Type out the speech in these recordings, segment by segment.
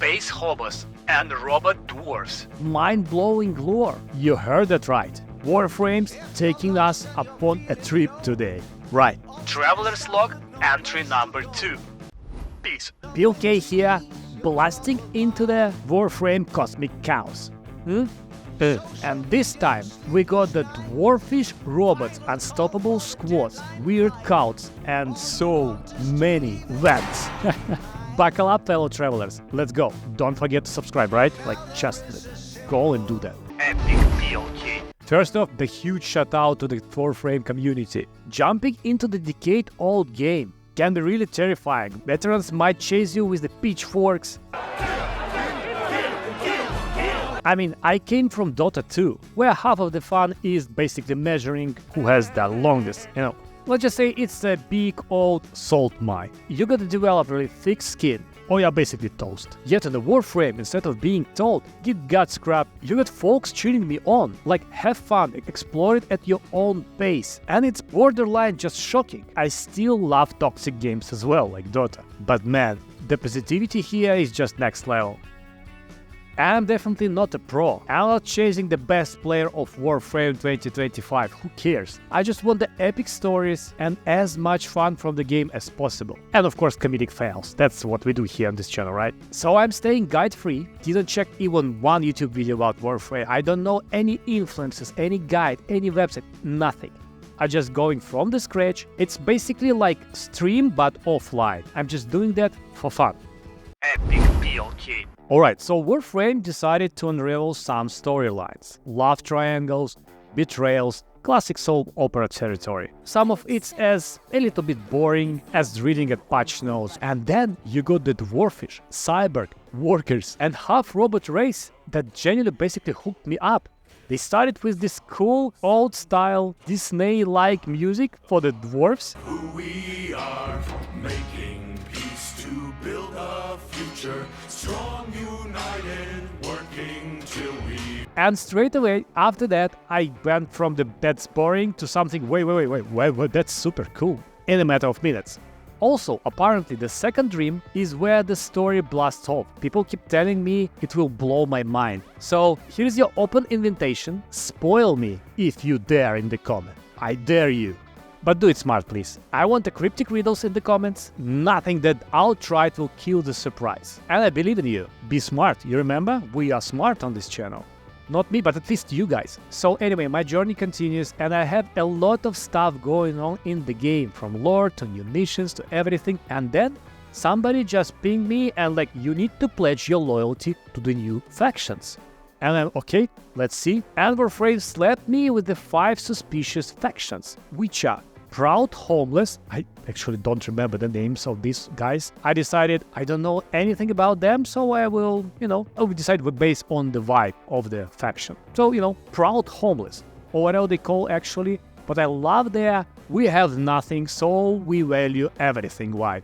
space hobos, and robot dwarves. Mind-blowing lore. You heard that right. Warframe's taking us upon a trip today. Right. Traveler's log, entry number 2. Peace. Bill K here, blasting into the Warframe cosmic chaos. And this time we got the dwarfish robots, unstoppable squads, weird cults, and so many vents. Buckle up, fellow travelers. Let's go. Don't forget to subscribe, right? Like, just go and do that. Epic PLK. First off, the huge shout out to the Warframe community. Jumping into the decade-old game can be really terrifying. Veterans might chase you with the pitchforks. I mean, I came from Dota 2, where half of the fun is basically measuring who has the longest, Let's just say it's a big old salt mine. You gotta develop really thick skin, or you're basically toast. Yet in the Warframe, instead of being told, get gut scrub, you got folks cheering me on. Like, have fun, explore it at your own pace. And it's borderline just shocking. I still love toxic games as well, like Dota. But man, the positivity here is just next level. I'm definitely not a pro. I'm not chasing the best player of Warframe 2025, who cares? I just want the epic stories and as much fun from the game as possible. And of course comedic fails, that's what we do here on this channel, right? So I'm staying guide-free, didn't check even one YouTube video about Warframe, I don't know any influences, any guide, any website, nothing. I'm just going from the scratch. It's basically like stream but offline. I'm just doing that for fun. Epic PLK. Alright, so Warframe decided to unravel some storylines. Love triangles, betrayals, classic soap opera territory. Some of it's as a little bit boring as reading at patch notes. And then you got the dwarfish, cyborg, workers, and half-robot race that genuinely basically hooked me up. They started with this cool, old-style, Disney-like music for the dwarves. Who we are, making peace to build a future, strong, united, working till we... And straight away, after that, I went from the that's boring to something wait, that's super cool, in a matter of minutes. Also, apparently the second dream is where the story blasts off. People keep telling me it will blow my mind. So here's your open invitation. Spoil me if you dare in the comment. I dare you. But do it smart, please. I want the cryptic riddles in the comments. Nothing that outright will kill the surprise. And I believe in you. Be smart. You remember? We are smart on this channel. Not me, but at least you guys. So anyway, my journey continues and I have a lot of stuff going on in the game, from lore to new missions to everything. And then somebody just pinged me and like, you need to pledge your loyalty to the new factions. And I'm okay, let's see. And Warframe slapped me with the 5 suspicious factions, which are Proud Homeless. I actually don't remember the names of these guys. I decided I don't know anything about them, so I will decide based on the vibe of the faction. So, Proud Homeless, or whatever they call actually. But I love their we have nothing, so we value everything vibe.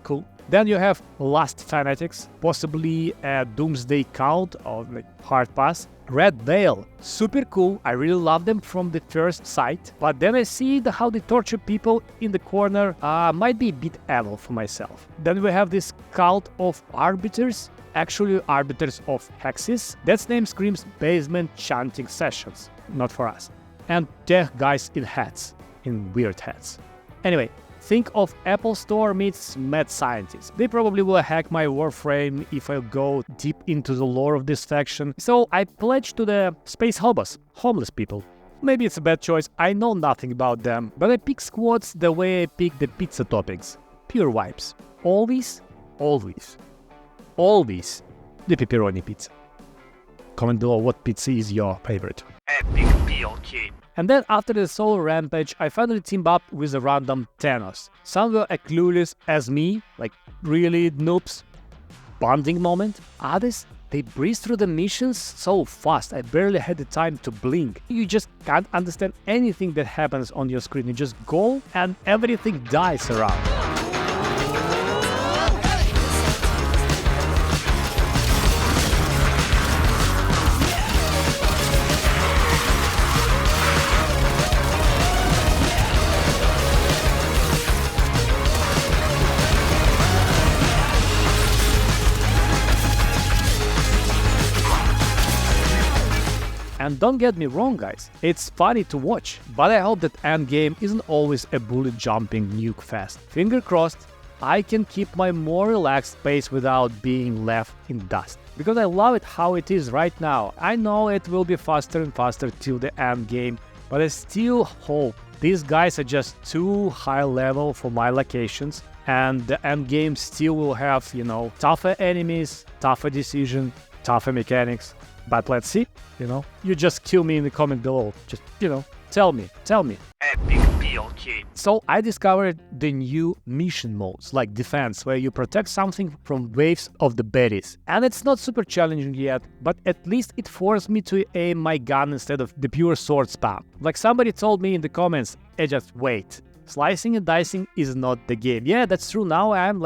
Cool. Then you have Last Fanatics, possibly a Doomsday Cult or like Hard Pass. Red Veil, super cool, I really love them from the first sight, but then I see how they torture people in the corner, might be a bit evil for myself. Then we have this Cult of Arbiters, actually Arbiters of Hexes. That name screams basement chanting sessions, not for us. And tech guys in hats, in weird hats. Anyway, think of Apple Store meets mad scientists. They probably will hack my Warframe if I go deep into the lore of this faction. So I pledge to the space hobos, homeless people. Maybe it's a bad choice, I know nothing about them, but I pick squads the way I pick the pizza toppings. Pure vibes. Always the pepperoni pizza. Comment below what pizza is your favorite. Epic PLK. And then after the solo rampage, I finally teamed up with a random Thanos. Some were as clueless as me, like really noobs. Bonding moment. Others, they breeze through the missions so fast, I barely had the time to blink. You just can't understand anything that happens on your screen. You just go and everything dies around. And don't get me wrong, guys, it's funny to watch, but I hope that endgame isn't always a bullet jumping nuke fest. Finger crossed, I can keep my more relaxed pace without being left in dust. Because I love it how it is right now. I know it will be faster and faster till the end game, but I still hope these guys are just too high level for my locations, and the end game still will have, tougher enemies, tougher decision, tougher mechanics. But let's see, you just kill me in the comment below. Just, tell me. Epic PLK. So I discovered the new mission modes, like defense, where you protect something from waves of the baddies. And it's not super challenging yet, but at least it forced me to aim my gun instead of the pure sword spam. Like somebody told me in the comments, just wait. Slicing and dicing is not the game. Yeah, that's true. Now I'm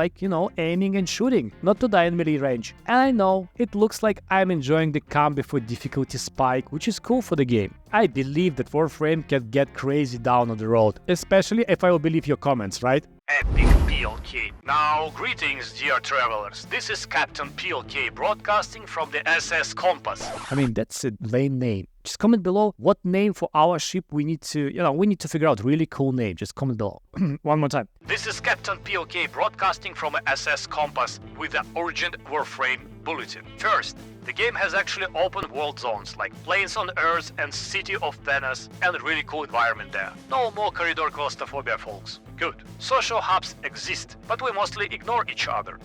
aiming and shooting, not to die in melee range. And I know it looks like I'm enjoying the calm before difficulty spike, which is cool for the game. I believe that Warframe can get crazy down on the road, especially if I will believe your comments, right? Epic PLK. Now, greetings, dear travelers. This is Captain PLK broadcasting from the SS Compass. I mean, that's a lame name. Just comment below what name for our ship we need to, we need to figure out really cool name. Just comment below. One more time. This is Captain PLK broadcasting from SS Compass with an urgent Warframe bulletin. First, the game has actually open world zones like planes on Earth and city of Venice, and a really cool environment there. No more corridor claustrophobia, folks. Good. Social hubs exist, but we mostly ignore each other.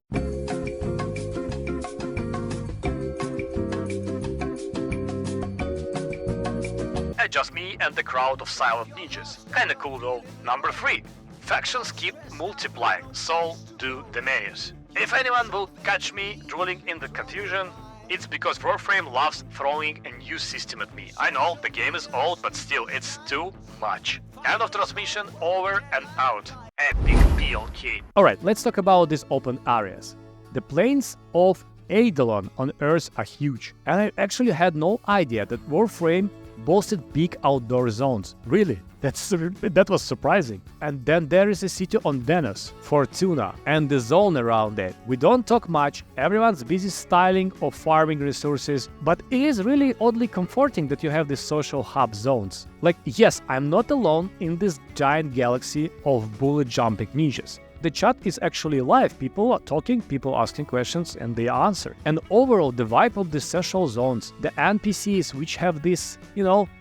Just me and the crowd of silent ninjas. Kinda cool though. Number 3. Factions keep multiplying, so do the mayors. If anyone will catch me drooling in the confusion, it's because Warframe loves throwing a new system at me. I know, the game is old, but still, it's too much. End of transmission, over and out. Epic PLK. Alright, let's talk about these open areas. The plains of Eidolon on Earth are huge, and I actually had no idea that Warframe boasted big outdoor zones. Really? That was surprising. And then there is a city on Venice, Fortuna, and the zone around it. We don't talk much, everyone's busy styling or farming resources, but it is really oddly comforting that you have these social hub zones. Like, yes, I'm not alone in this giant galaxy of bullet jumping ninjas. The chat is actually live, people are talking, people asking questions, and they answer. And overall, the vibe of the social zones, the NPCs which have these,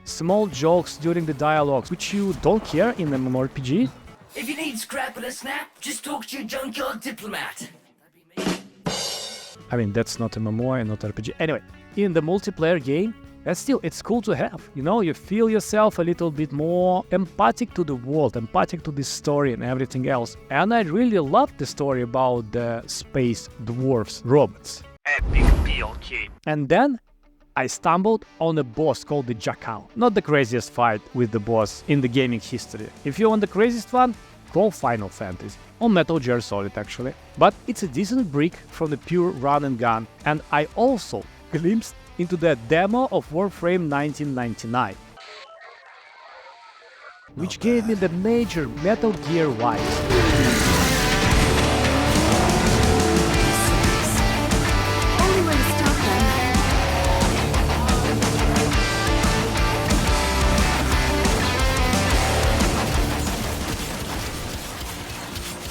small jokes during the dialogues, which you don't care in an MMORPG. If you need scrap and a snap, just talk to your junkyard diplomat. I mean, that's not MMO and not RPG. Anyway, in the multiplayer game, still, it's cool to have. You feel yourself a little bit more empathic to the world, empathic to this story and everything else. And I really loved the story about the space dwarves robots. Epic PLK. And then I stumbled on a boss called the Jackal. Not the craziest fight with the boss in the gaming history. If you want the craziest one, call Final Fantasy. Or Metal Gear Solid, actually. But it's a decent break from the pure run and gun. And I also glimpsed into the demo of Warframe 1999, which gave me the major Metal Gear vibes. Only way to stop them.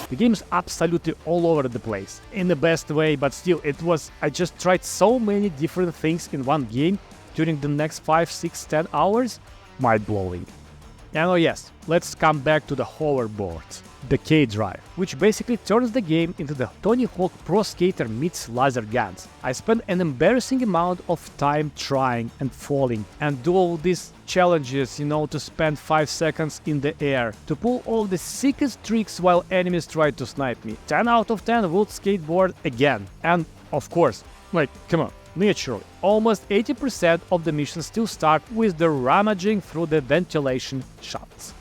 The game is absolutely all over the place, in the best way, but still, I just tried so many different things in one game during the next 5, 6, 10 hours, mind-blowing. And oh yes, let's come back to the hoverboards, the K-Drive, which basically turns the game into the Tony Hawk Pro Skater meets laser guns. I spent an embarrassing amount of time trying and falling and do all these challenges, to spend 5 seconds in the air, to pull all the sickest tricks while enemies try to snipe me. 10 out of 10 would skateboard again. And of course, come on, naturally, almost 80% of the missions still start with the rummaging through the ventilation shafts.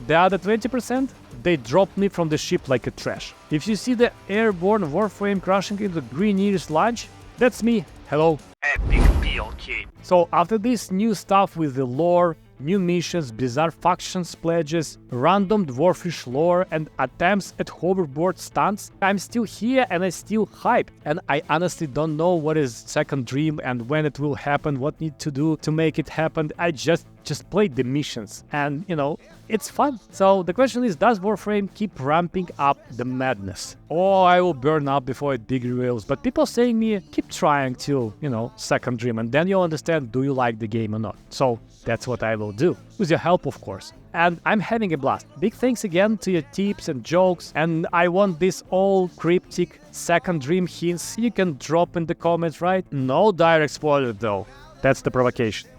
The other 20%, they drop me from the ship like a trash. If you see the airborne Warframe crashing into Greenear's launch, that's me. Hello. Epic PLK. So after this new stuff with the lore new missions, bizarre factions pledges, random dwarfish lore, and attempts at hoverboard stunts, I'm still here and I still hype. And I honestly don't know what is Second Dream and when it will happen, what need to do to make it happen. I just played the missions and, you know, it's fun. So the question is, does Warframe keep ramping up the madness? Or I will burn up before it big reveals. But people saying me, keep trying till, you know, Second Dream, and then you'll understand, do you like the game or not? So that's what I will do, with your help, of course. And I'm having a blast. Big thanks again to your tips and jokes, and I want this all cryptic Second Dream hints you can drop in the comments, right? No direct spoiler though. That's the provocation.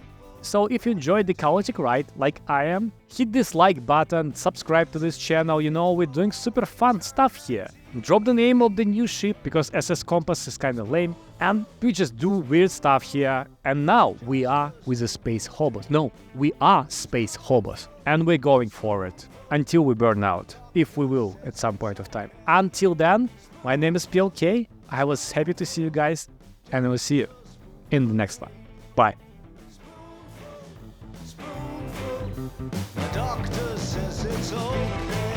So if you enjoyed the chaotic ride like I am, hit this like button, subscribe to this channel, you know, we're doing super fun stuff here. Drop the name of the new ship because SS Compass is kinda lame, and we just do weird stuff here. And now we are with the space hobos. No, we are space hobos, and we're going for it until we burn out, if we will at some point of time. Until then, my name is PLK, I was happy to see you guys, and I will see you in the next one. Bye. The doctor says it's okay.